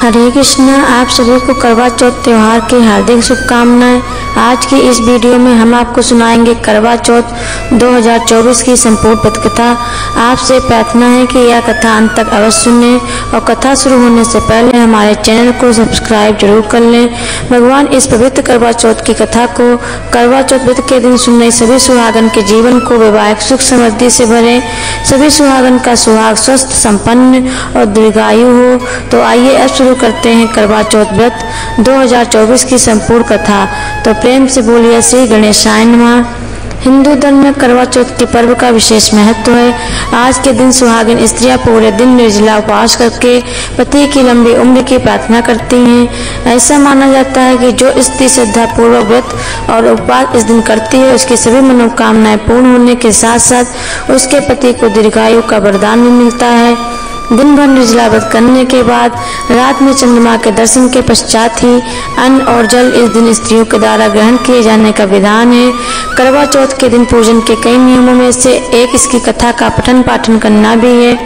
हरे कृष्णा। आप सभी को करवा चौथ त्योहार की हार्दिक शुभकामनाएं। आज की इस वीडियो में हम आपको सुनाएंगे करवा चौथ 2024 की संपूर्ण पथकथा। आपसे प्रार्थना है कि यह कथा अंत तक अवश्य सुनें और कथा शुरू होने से पहले हमारे चैनल को सब्सक्राइब जरूर कर लें। भगवान इस पवित्र करवा चौथ की कथा को करवा चौथ व्रत के दिन सुनने सभी सुहागन के जीवन को वैवाहिक सुख समृद्धि से भरे, सभी सुहागन का सुहाग स्वस्थ संपन्न और दीर्घायु हो। तो आइए अब शुरू करते हैं करवा चौथ व्रत 2024 की संपूर्ण कथा। तो प्रेम से बोलिए श्री गणेशाय नमः। हिंदू धर्म में करवा चौथ के पर्व का विशेष महत्व है। आज के दिन सुहागिन स्त्रियां पूरे दिन निर्जला उपवास करके पति की लंबी उम्र की प्रार्थना करती हैं। ऐसा माना जाता है कि जो स्त्री श्रद्धा पूर्वक व्रत और उपवास इस दिन करती है, उसकी सभी मनोकामनाएं पूर्ण होने के साथ साथ उसके पति को दीर्घायु का वरदान भी मिलता है। दिन भर निर्जला व्रत करने के बाद रात में चंद्रमा के दर्शन के पश्चात ही अन्न और जल इस दिन स्त्रियों के द्वारा ग्रहण किए जाने का विधान है। करवा चौथ के दिन पूजन के कई नियमों में से एक इसकी कथा का पठन पाठन करना भी है।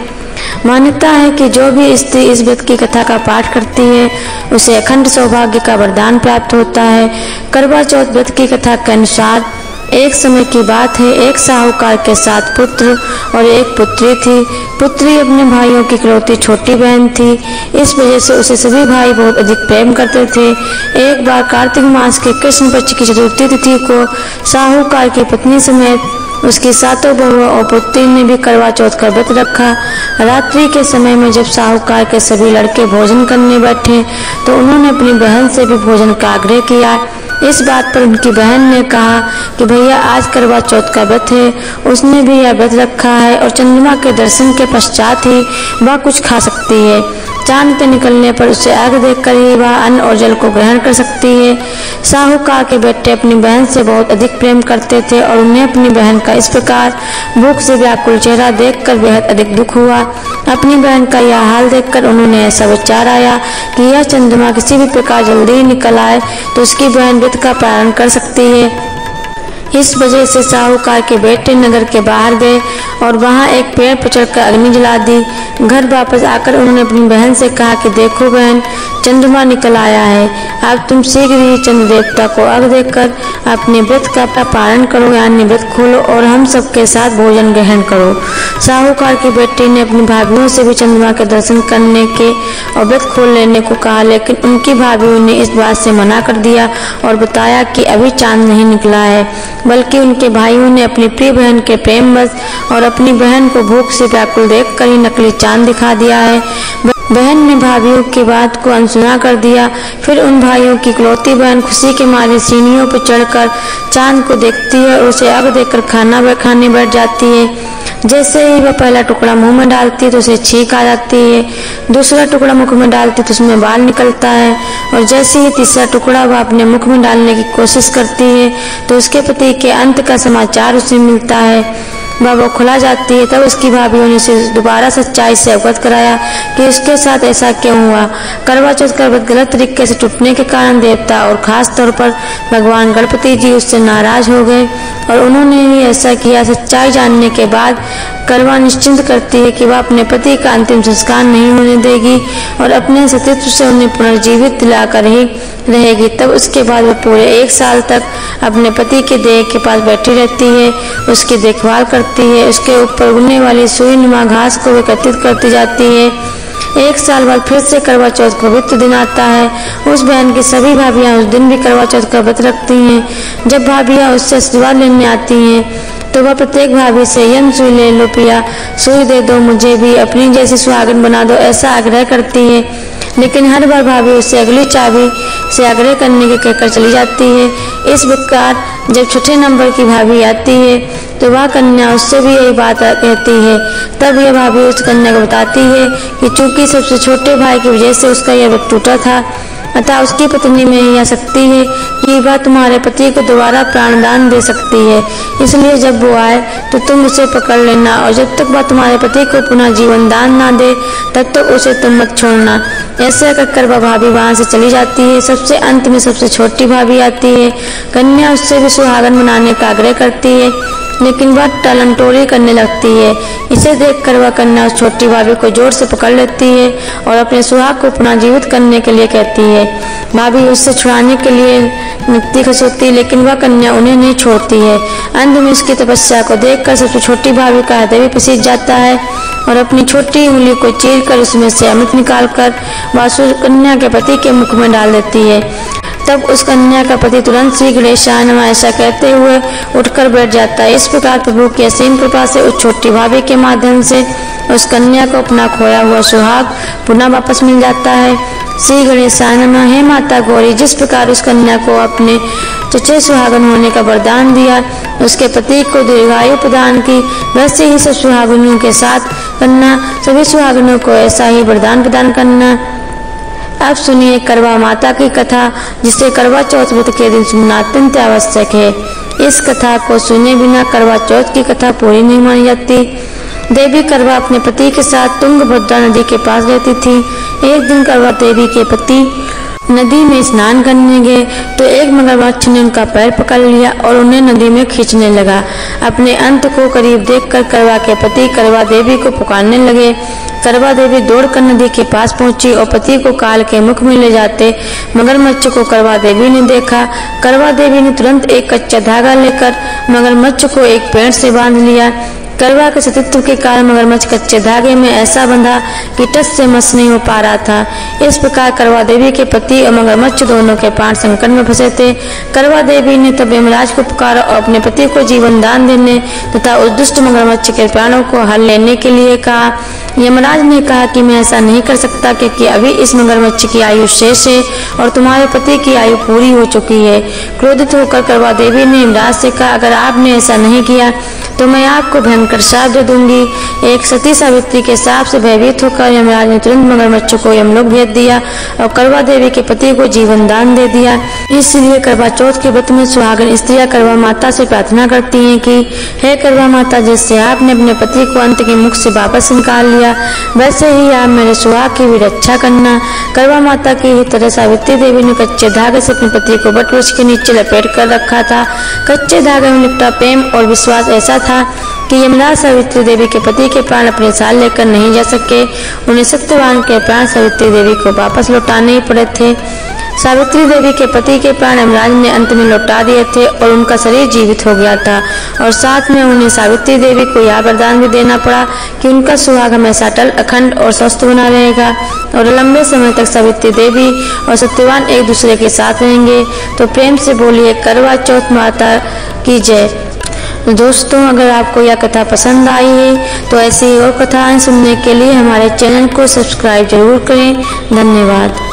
मान्यता है कि जो भी स्त्री इस व्रत की कथा का पाठ करती है, उसे अखंड सौभाग्य का वरदान प्राप्त होता है। करवा चौथ व्रत की कथा के अनुसार एक समय की बात है, एक साहूकार के 7 पुत्र और एक पुत्री थी। पुत्री अपने भाइयों की इकलौती छोटी बहन थी, इस वजह से उसे सभी भाई बहुत अधिक प्रेम करते थे। एक बार कार्तिक मास के कृष्ण पक्ष की चतुर्थी तिथि को साहूकार की पत्नी समेत उसकी 7 बहुओं और पुत्री ने भी करवा चौथ का व्रत रखा। रात्रि के समय में जब साहूकार के सभी लड़के भोजन करने बैठे तो उन्होंने अपनी बहन से भी भोजन का आग्रह किया। इस बात पर उनकी बहन ने कहा कि भैया आज करवा चौथ का व्रत है। उसने भी यह व्रत रखा है और चंद्रमा के दर्शन के पश्चात ही वह कुछ खा सकती है। चांद के निकलने पर उसे आग देखकर ही वह अन्न और जल को ग्रहण कर सकती है। साहूकार के बेटे अपनी बहन से बहुत अधिक प्रेम करते थे और उन्हें अपनी बहन का इस प्रकार भूख से व्याकुल चेहरा देखकर बेहद अधिक दुख हुआ। अपनी बहन का यह हाल देखकर उन्होंने ऐसा विचार आया कि यह चंद्रमा किसी भी प्रकार जल्दी ही निकल आए तो उसकी बहन व्रत का पालन कर सकती है। इस वजह से साहूकार के बेटे नगर के बाहर गए और वहां एक पेड़ पर चढ़कर अग्नि जला दी। घर वापस आकर उन्होंने अपनी बहन से कहा कि देखो बहन, चंद्रमा निकल आया है। अब तुम शीघ्र ही चंद्र देवता को अर्घ देकर अपने व्रत का पालन करो, यानी व्रत खोलो और हम सबके साथ भोजन ग्रहण करो। साहूकार की बेटी ने अपनी भाभीियों से भी चंद्रमा के दर्शन करने के और व्रत खोल लेने को कहा, लेकिन उनकी भाभीियों ने इस बात से मना कर दिया और बताया कि अभी चांद नहीं निकला है। बल्कि उनके भाइयों ने अपनी प्रिय बहन के प्रेमवश और अपनी बहन को भूख से व्याकुल देखकर ही नकली चांद दिखा दिया है। बहन ने भाभीियों की बात को अनसुना कर दिया। फिर उन भाइयों की इकलौती बहन खुशी के मारे सीढ़ियों पर चढ़कर चांद को देखती है और उसे आग देकर खाना खाने बैठ जाती है। जैसे ही वह पहला टुकड़ा मुंह में डालती है तो उसे छींक आ जाती है। दूसरा टुकड़ा मुख में डालती तो उसमें बाल निकलता है और जैसे ही तीसरा टुकड़ा वह अपने मुख में डालने की कोशिश करती है तो उसके पति के अंत का समाचार उसे मिलता है। वह खुला जाती है। तब उसकी भाभीियों ने उसे दोबारा सच्चाई से अवगत कराया कि उसके साथ ऐसा क्यों हुआ। करवा चौथ का व्रत गलत तरीके से टूटने के कारण देवता और खास तौर पर भगवान गणपति जी उससे नाराज हो गए और उन्होंने ही ऐसा किया। सच्चाई जानने के बाद करवा निश्चिंत करती है कि वह अपने पति का अंतिम संस्कार नहीं होने देगी और अपने सतीत्व से उन्हें पुनर्जीवित दिलाकर ही रहेगी। तब उसके बाद वह पूरे 1 साल तक अपने पति के देह के पास बैठी रहती है, उसकी देखभाल करती है, उसके ऊपर उगने वाली सुई नुमा घास को एकत्रित करती जाती है। 1 साल बाद फिर से करवा चौथ का पवित्र दिन आता है। उस बहन की सभी भाभियां उस दिन भी करवा चौथ का व्रत रखती हैं। जब भाभियां उससे आशीर्वाद लेने आती हैं तो वह प्रत्येक भाभी से यम सुई ले लो पिया, सुई दे दो, मुझे भी अपनी जैसी सुहागन बना दो, ऐसा आग्रह करती है। लेकिन हर बार भाभी उससे अगली चाबी से आग्रह करने के कहकर चली जाती है। इस प्रकार जब छठे नंबर की भाभी आती है तो वह कन्या उससे भी यही बात कहती है। तब यह भाभी उस कन्या को बताती है कि चूंकि सबसे छोटे भाई की वजह से उसका यह व्रत टूटा था, अतः उसकी पत्नी में यह शक्ति है कि वह तुम्हारे पति को दोबारा प्राणदान दे सकती है। इसलिए जब वो आए तो तुम उसे पकड़ लेना और जब तक वह तुम्हारे पति को पुनः जीवन दान ना दे तब तक उसे तुम मत छोड़ना। ऐसे कर वह भाभी वहां से चली जाती है। सबसे अंत में सबसे छोटी भाभी आती है। कन्या उससे भी सुहागन बनाने का आग्रह करती है। लेकिन वह टालमटोली करने लगती है। इसे देखकर वह कन्या उस छोटी भाभी को जोर से पकड़ लेती है और अपने सुहाग को पुनर्जीवित करने के लिए कहती है। भाभी उससे छुड़ाने के लिए युक्ति खसोती है, लेकिन वह कन्या उन्हें नहीं छोड़ती है। अंत में उसकी तपस्या को देखकर सबसे छोटी भाभी का हृदय भी पसीज जाता है और अपनी छोटी उंगली को चीरकर उसमें से अमृत निकालकर वह कन्या के पति के मुख में डाल देती है। तब उस कन्या का पति तुरंत श्री गणेशाय नमः ऐसा कहते हुए उठकर बैठ जाता है। इस प्रकार प्रभु की असीम कृपा से उस छोटी भाभी के माध्यम से उस कन्या को अपना खोया हुआ सुहाग पुनः वापस मिल जाता है। श्री गणेशाय नमः। हे माता गौरी, जिस प्रकार उस कन्या को अपने चचे सुहागन होने का वरदान दिया, उसके पति को दीर्घायु प्रदान की, वैसे ही सब सुहागनों के साथ करना, सभी सुहागनों को ऐसा ही वरदान प्रदान करना। अब सुनिए करवा माता की कथा, जिसे करवा चौथ व्रत के दिन सुनना अत्यंत आवश्यक है। इस कथा को सुने बिना करवा चौथ की कथा पूरी नहीं मानी जाती। देवी करवा अपने पति के साथ तुंगभद्रा नदी के पास रहती थी। एक दिन करवा देवी के पति नदी में स्नान करने गए तो एक मगरमच्छ ने उनका पैर पकड़ लिया और उन्हें नदी में खींचने लगा। अपने अंत को करीब देखकर करवा के पति करवा देवी को पुकारने लगे। करवा देवी दौड़कर नदी के पास पहुंची और पति को काल के मुख में ले जाते मगरमच्छ को करवा देवी ने देखा। करवा देवी ने तुरंत एक कच्चा धागा लेकर मगरमच्छ को एक पेड़ से बांध लिया। करवा के सतीत्व के कारण मगरमच्छ कच्चे धागे में ऐसा बंधा कि टस से मस नहीं हो पा रहा था। इस प्रकार करवा देवी के पति और मगरमच्छ दोनों के प्राण संकट में फंसे थे। करवा देवी ने तब यमराज को पुकारा और अपने पति को जीवन दान देने तथा उस दुष्ट मगरमच्छ के प्राणों को हर लेने के लिए कहा। यमराज ने कहा कि मैं ऐसा नहीं कर सकता, क्योंकि अभी इस मगरमच्छ की आयु शेष है और तुम्हारे पति की आयु पूरी हो चुकी है। क्रोधित होकर करवा देवी ने यमराज से कहा, अगर आपने ऐसा नहीं किया तो मैं आपको भयंकर श्राप दे दूंगी। एक सती सावित्री के श्राप से भयभीत होकर यमराज ने तुरंत मगरमच्छ को यमलोक भेज दिया और करवा देवी के पति को जीवन दान दे दिया। इसलिए करवा चौथ के व्रत में सुहागन स्त्रियां करवा माता से प्रार्थना करती हैं कि हे करवा माता, जैसे आपने अपने पति को अंत के मुख से वापस निकाल लिया, वैसे ही आप मेरे सुहाग की भी रक्षा करना। करवा माता की ही तरह सावित्री देवी ने कच्चे धागे से अपने पति को वट वृक्ष के नीचे लपेट कर रखा था। कच्चे धागे में लिपटा प्रेम और विश्वास ऐसा था कि यमराज सावित्री देवी के पति के प्राण अपने साथ लेकर नहीं जा सके। उन्हें सत्यवान के प्राण सावित्री देवी को वापस लौटाने ही पड़े थे। सावित्री देवी के पति के प्राण यमराज ने अंत में लौटा दिए थे और उनका शरीर जीवित हो गया था और साथ में उन्हें सावित्री देवी को यह वरदान भी देना पड़ा कि उनका सुहाग हमेशा अटल, अखंड और स्वस्थ बना रहेगा और लंबे समय तक सावित्री देवी और सत्यवान एक दूसरे के साथ रहेंगे। तो प्रेम से बोलिए करवा चौथ माता की जय। दोस्तों, अगर आपको यह कथा पसंद आई है तो ऐसी और कथाएं सुनने के लिए हमारे चैनल को सब्सक्राइब जरूर करें। धन्यवाद।